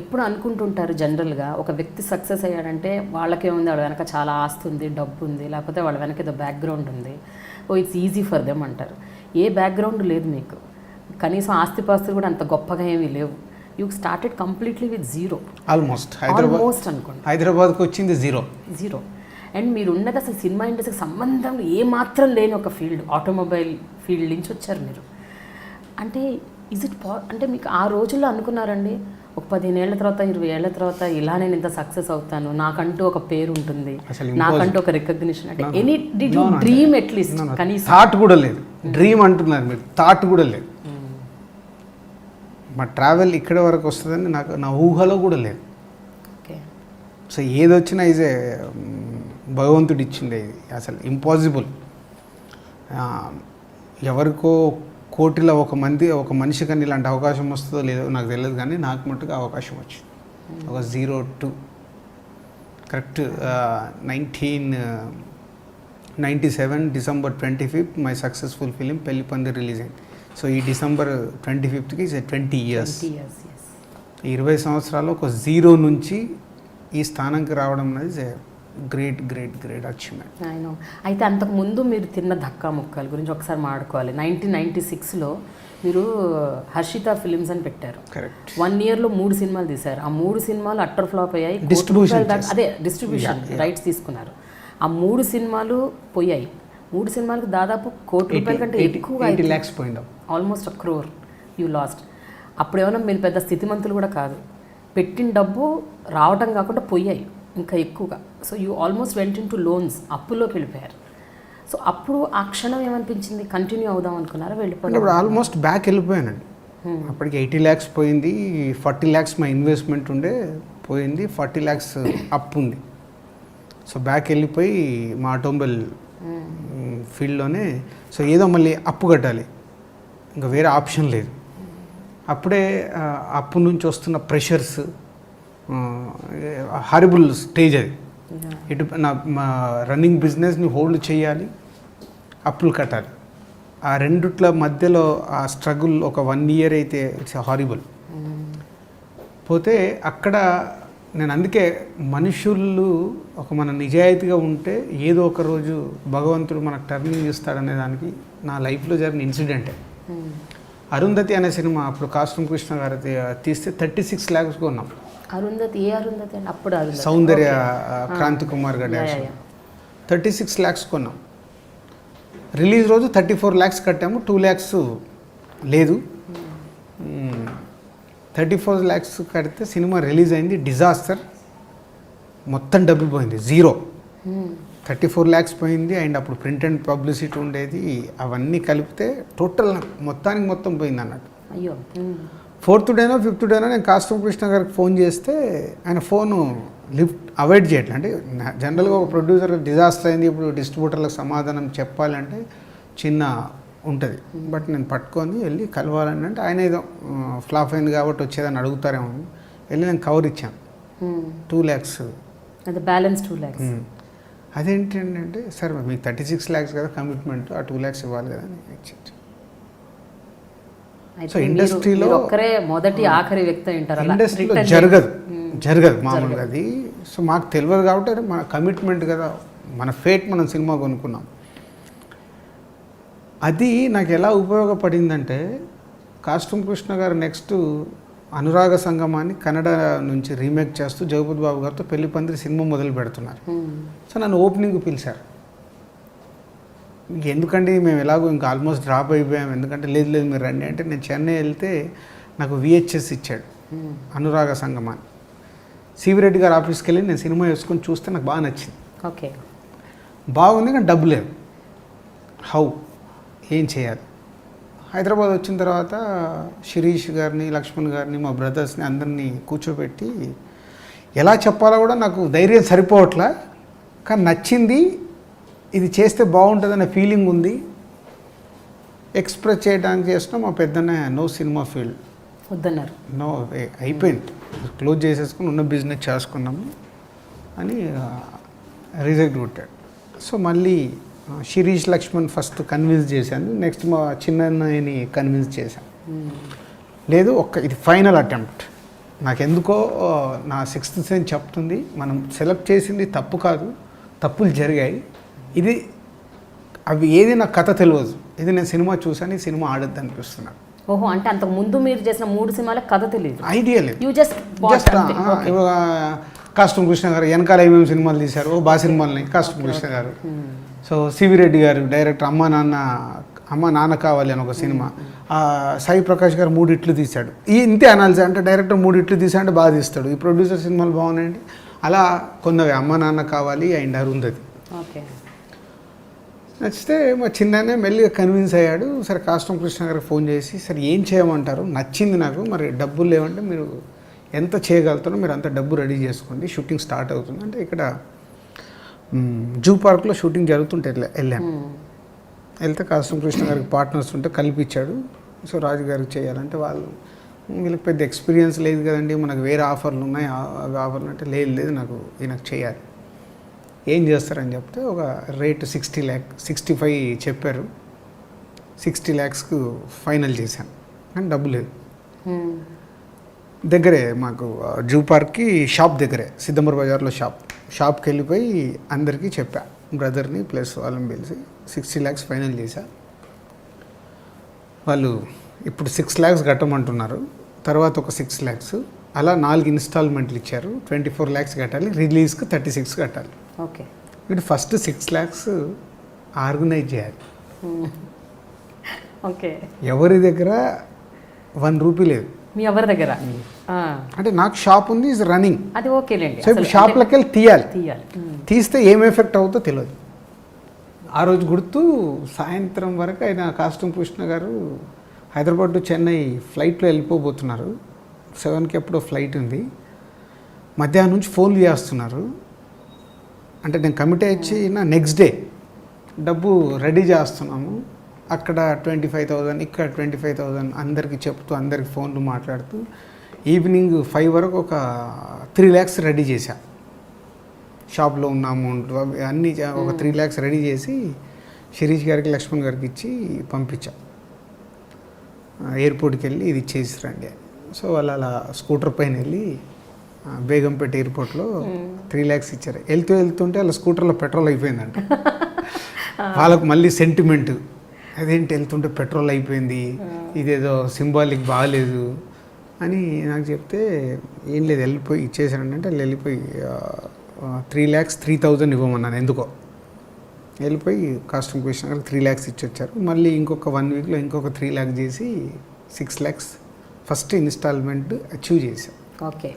ఎప్పుడు అనుకుంటుంటారు జనరల్గా ఒక వ్యక్తి సక్సెస్ అయ్యాడంటే వాళ్ళకేముంది, వాళ్ళ వెనక చాలా ఆస్తి ఉంది, డబ్బు ఉంది, లేకపోతే వాళ్ళ వెనక ఏదో బ్యాక్గ్రౌండ్ ఉంది, oh it's easy for them అంటారు. ఏ బ్యాక్గ్రౌండ్ లేదు మీకు, కనీసం ఆస్తిపాస్తులు కూడా అంత గొప్పగా ఏమీ లేవు. You started completely with zero. Almost అనుకోండి హైదరాబాద్కి వచ్చింది జీరో. అండ్ మీరు ఉన్నది అసలు సినిమా ఇండస్ట్రీకి సంబంధం ఏమాత్రం లేని ఒక ఫీల్డ్, ఆటోమొబైల్ ఫీల్డ్ నుంచి వచ్చారు మీరు. అంటే అంటే మీకు ఆ రోజుల్లో అనుకున్నారండి ఒక 15 ఏళ్ల తర్వాత 20 ఏళ్ల తర్వాత ఇలా నేను ఇంత సక్సెస్ అవుతాను, నాకంటూ ఒక పేరు ఉంటుంది, నాకంటూ ఒక రికగ్నిషన్, అంటే any did you dream at least? కనీసం థాట్ కూడా లేదు. డ్రీమ్ అంటున్నారు మీరు, థాట్ కూడా లేదు. మా ట్రావెల్ ఇక్కడ వరకు వస్తుందని నాకు నా ఊహలో కూడా లేదు. సో ఏదొచ్చినా ఇదే భగవంతుడు ఇచ్చిండే, ఇది అసలు ఇంపాసిబుల్. ఎవరికో కోటిలో ఒక మనిషికని ఇలాంటి అవకాశం వస్తుందో లేదో నాకు తెలియదు, కానీ నాకు మట్టుకు అవకాశం వచ్చింది. ఒక 02 correct 1997 December 25th my successful film పెళ్లి పందిరి రిలీజ్ అయింది. సో ఈ December 25th 20 years. 20 సంవత్సరాలు ఒక 0 నుంచి ఈ స్థానంకి రావడం అనేది గ్రేట్ అచీవ్మెంట్. అయితే అంతకుముందు మీరు తిన్న ధక్కా ముక్కల గురించి ఒకసారి మాట్లాడుకోవాలి. 1996లో మీరు హర్షిత ఫిలిమ్స్ అని పెట్టారు. కరెక్ట్. 1 yearలో 3 సినిమాలు తీశారు. ఆ 3 సినిమాలు అట్టర్ ఫ్లాప్ అయ్యాయి. డిస్ట్రిబ్యూషన్ రైట్స్ తీసుకున్నారు. ఆ 3 సినిమాలు పోయాయి. 3 సినిమాలకు దాదాపు ₹1,00,00,000 కంటే ఎక్కువ, 80 lakhs పోయింది, ఆల్మోస్ట్ 1 crore యూ లాస్ట్. అప్పుడు ఏమైనా మీరు పెద్ద స్థితిమంతులు కూడా కాదు, పెట్టిన డబ్బు రావటం కాకుండా పోయాయి ఇంకా ఎక్కువగా. So you almost went into loans, అప్పుల్లోకి వెళ్ళిపోయారు. సో అప్పుడు ఆ క్షణం ఏమనిపించింది, కంటిన్యూ అవుదాం అనుకున్నారా, వెళ్ళిపోయారు? ఇప్పుడు ఆల్మోస్ట్ బ్యాక్ వెళ్ళిపోయానండి. అప్పటికి 80 lakhs పోయింది, 40 lakhs మా ఇన్వెస్ట్మెంట్ ఉండే పోయింది, 40 lakhs అప్పు ఉంది. సో బ్యాక్ వెళ్ళిపోయి మా ఆటోమొబైల్ ఫీల్డ్లోనే, సో ఏదో మళ్ళీ అప్పు కట్టాలి, ఇంకా వేరే ఆప్షన్ లేదు. అప్పుడే అప్పు నుంచి వస్తున్న ప్రెషర్స్, హారిబుల్ స్టేజ్ అది. ఇటు మా రన్నింగ్ బిజినెస్ని హోల్డ్ చేయాలి, అప్పులు కట్టాలి. ఆ రెండిట్ల మధ్యలో ఆ స్ట్రగుల్ ఒక 1 year అయితే ఇట్స్ హారిబుల్. పోతే అక్కడ నేను అందుకే మనుషులు మన నిజాయితీగా ఉంటే ఏదో ఒక రోజు భగవంతుడు మనకు టర్నింగ్ ఇస్తాడనే దానికి నా లైఫ్లో జరిగిన ఇన్సిడెంటే. అరుంధతి అనే సినిమా అప్పుడు కాస్ట్యూమ్ కృష్ణ గారు తీస్తే 36 lakhs కొన్నాం. అరుంధతి అప్పుడు సౌందర్య క్రాంతి కుమార్ గారు 36 lakhs కొన్నాం. రిలీజ్ రోజు 34 lakhs కట్టాము, 2 lakhs లేదు. 34 lakhs కడితే సినిమా రిలీజ్ అయింది, డిజాస్టర్. మొత్తం డబ్బు పోయింది, 0. 34 lakhs పోయింది. అండ్ అప్పుడు ప్రింట్ అండ్ పబ్లిసిటీ ఉండేది, అవన్నీ కలిపితే టోటల్ మొత్తం పోయింది అన్నట్టు. అయ్యో. 4th డేనో 5th డేనో నేను కాస్ట్యూమ్ కృష్ణ గారికి ఫోన్ చేస్తే ఆయన ఫోను అవాయిడ్ చేయట్లేదు. అంటే జనరల్గా ఒక ప్రొడ్యూసర్ డిజాస్టర్ అయింది, ఇప్పుడు డిస్ట్రిబ్యూటర్లకు సమాధానం చెప్పాలంటే చిన్న ఉంటుంది. బట్ నేను పట్టుకొని వెళ్ళి కలవాలని అంటే ఆయన ఏదో ఫ్లాప్ అయింది కాబట్టి వచ్చేదని అడుగుతారేమో వెళ్ళి నేను కవర్ ఇచ్చాను. 2 lakhs బ్యాలెన్స్ 2 lakhs. అదేంటంటే సార్ మీకు 36 lakhs కదా కమిట్మెంట్, ఆ 2 lakhs ఇవ్వాలి కదా అని ఇచ్చాను. సో ఇండస్ట్రీలో మొదటి ఆఖరి వ్యక్తి ఇండస్ట్రీలో జరగదు మామూలుగా అది. సో మాకు తెలియదు కాబట్టి అది మన కమిట్మెంట్ కదా, మన ఫేట్, మనం సినిమా కొనుక్కున్నాం. అది నాకు ఎలా ఉపయోగపడిందంటే కాస్ట్యూమ్ కృష్ణ గారు నెక్స్ట్ అనురాగ సంగమాన్ని కన్నడ నుంచి రీమేక్ చేస్తూ జగపతి బాబు గారితో పెళ్లి పందిరి సినిమా మొదలు పెడుతున్నారు. సో నన్ను ఓపెనింగ్ పిలిచారు. ఎందుకండి మేము ఎలాగో ఇంకా ఆల్మోస్ట్ డ్రాప్ అయిపోయాము, ఎందుకంటే లేదు మీరు రండి అంటే నేను చెన్నై వెళ్తే నాకు VHS ఇచ్చాడు అనురాగ సంగమాన్ని. సివి రెడ్డి గారు ఆఫీస్కి వెళ్ళి నేను సినిమా వేసుకొని చూస్తే నాకు బాగా నచ్చింది. ఓకే, బాగుంది కానీ డబ్బు లేదు. ఏం చేయాలి? హైదరాబాద్ వచ్చిన తర్వాత శిరీష్ గారిని, లక్ష్మణ్ గారిని, మా బ్రదర్స్ని అందరినీ కూర్చోబెట్టి ఎలా చెప్పాలో కూడా నాకు ధైర్యం సరిపోవట్లా, కానీ నచ్చింది, ఇది చేస్తే బాగుంటుందనే ఫీలింగ్ ఉంది. ఎక్స్ప్రెస్ చేయడానికి చేసినా మా పెద్దనే నో సినిమా ఫీల్డ్ వద్దన్నారు. నో అయిపోయింది, క్లోజ్ చేసేసుకుని ఉన్న బిజినెస్ చేసుకున్నాము అని రిజెక్ట్ కొట్టాడు. సో మళ్ళీ శిరీష్ లక్ష్మణ్ ఫస్ట్ కన్విన్స్ చేశాను, నెక్స్ట్ మా చిన్నయ్యని కన్విన్స్ చేశాను. లేదు ఇది ఫైనల్ అటెంప్ట్, నాకెందుకో నా సిక్స్త్ సెన్స్ చెప్తుంది మనం సెలెక్ట్ చేసింది తప్పు కాదు, తప్పులు జరిగాయి, ఇది అవి ఏది నాకు కథ తెలియదు, ఇది నేను సినిమా చూసాను, ఈ సినిమా ఆడద్దు అనిపిస్తున్నాను. ఓహో, అంటే అంతకు ముందు మీరు చేసిన 3 సినిమాల కథ తెలియదు, ఐడియా లేదు. యూ జస్ట్ కాస్ట్యూమ్ కృష్ణ గారు వెనకాల ఏమేమి సినిమాలు తీశారు, బా సినిమాలని కాస్ట్యూమ్ కృష్ణ గారు. సో సివి రెడ్డి గారు డైరెక్టర్ అమ్మ నాన్న కావాలి అని ఒక సినిమా, సాయి ప్రకాష్ గారు 3 ఇట్లు తీశాడు. ఇంతే అనాల్సి, అంటే డైరెక్టర్ 3 ఇట్లు తీసాడంటే బాగా తీస్తాడు, ఈ ప్రొడ్యూసర్ సినిమాలు బాగున్నాయండి. అలా కొన్నవి అమ్మ నాన్న కావాలి అండ్ అరుంధతి ఓకే. నచ్చితే మా చిన్ననే మెల్లిగా కన్విన్స్ అయ్యాడు. సరే కాస్ట్యూమ్ కృష్ణ గారికి ఫోన్ చేసి, సరే ఏం చేయమంటారు, నచ్చింది నాకు, మరి డబ్బులు లేవంటే మీరు ఎంత చేయగలుగుతారో మీరు అంత డబ్బు రెడీ చేసుకోండి, షూటింగ్ స్టార్ట్ అవుతుంది అంటే. ఇక్కడ జూ పార్క్లో షూటింగ్ జరుగుతుంటే వెళ్ళాము. వెళ్తే కాస్ట్యూమ్ కృష్ణ గారికి పార్ట్నర్స్ ఉంటే కల్పించాడు. సో రాజు గారికి చేయాలంటే వాళ్ళు, వీళ్ళకి పెద్ద ఎక్స్పీరియన్స్ లేదు కదండి, మనకు వేరే ఆఫర్లు ఉన్నాయి, అవి ఆఫర్లు అంటే లేదు నాకు ఈయనకు చేయాలి, ఏం చేస్తారని చెప్తే ఒక రేటు 65 చెప్పారు. 60 lakhsకు ఫైనల్ చేశాను, కానీ డబ్బు లేదు. దగ్గరే మాకు జూ పార్క్కి షాప్ దగ్గరే, సిద్ధంబర్ బజార్లో షాప్కి వెళ్ళిపోయి అందరికీ చెప్పా, బ్రదర్ని ప్లస్ వాళ్ళని పిలిచి 60 lakhs ఫైనల్ చేశా. వాళ్ళు ఇప్పుడు 6 lakhs కట్టమంటున్నారు, తర్వాత ఒక 6 lakhs, అలా 4 ఇన్స్టాల్మెంట్లు ఇచ్చారు. 24 lakhs కట్టాలి, రిలీజ్కి 36 కట్టాలి. ఓకే, వీడు ఫస్ట్ 6 lakhs ఆర్గనైజ్ చేయాలి. ఓకే, ఎవరి దగ్గర 1 రూపీ లేదు, మీ ఎవరి దగ్గర, అంటే నాకు షాప్ ఉంది, ఈజ్ రన్నింగ్, అది ఓకేలేండి. సో ఇప్పుడు షాప్లోకి వెళ్ళి తీయాలి, తీస్తే ఏం ఎఫెక్ట్ అవుతుందో తెలియదు. ఆ రోజు గుర్తు సాయంత్రం వరకు ఆయన కాస్ట్యూమ్ కృష్ణ గారు హైదరాబాద్ టు చెన్నై ఫ్లైట్లో వెళ్ళిపోబోతున్నారు. 7కి ఎప్పుడో ఫ్లైట్ ఉంది. మధ్యాహ్నం నుంచి ఫోన్లు చేస్తున్నారు, అంటే నేను కమిట్ అయ్యి నెక్స్ట్ డే డబ్బు రెడీ చేస్తున్నాము, అక్కడ 25,000 ఇక్కడ 25,000 అందరికీ చెప్తూ అందరికి ఫోన్లు మాట్లాడుతూ ఈవినింగ్ 5 వరకు ఒక 3 lakhs రెడీ చేశా. షాప్లో ఉన్న అమౌంట్ అన్నీ ఒక 3 lakhs రెడీ చేసి శిరీష్ గారికి లక్ష్మణ్ గారికి ఇచ్చి పంపించా. ఎయిర్పోర్ట్కి వెళ్ళి ఇది ఇచ్చేసి రండి అని. సో వాళ్ళు అలా స్కూటర్ పైన వెళ్ళి బేగంపేట ఎయిర్పోర్ట్లో 3 lakhs ఇచ్చారు. వెళ్తుంటే వాళ్ళ స్కూటర్లో పెట్రోల్ అయిపోయిందంట. వాళ్ళకు మళ్ళీ సెంటిమెంట్, అదేంటి వెళ్తుంటే పెట్రోల్ అయిపోయింది, ఇదేదో సింబాలిక్ బాగాలేదు అని నాకు చెప్తే, ఏం లేదు వెళ్ళిపోయి ఇచ్చేసానంటే వాళ్ళు వెళ్ళిపోయి 3,03,000 ఇవ్వమన్నాను. ఎందుకో వెళ్ళిపోయి కాస్ట్యూమ్ కృష్ణ గారికి 3 lakhs ఇచ్చొచ్చారు. మళ్ళీ ఇంకొక 1 weekలో ఇంకొక 3 lakhs చేసి 6 lakhs ఫస్ట్ ఇన్స్టాల్మెంట్ అచీవ్ చేశాను. ఓకే.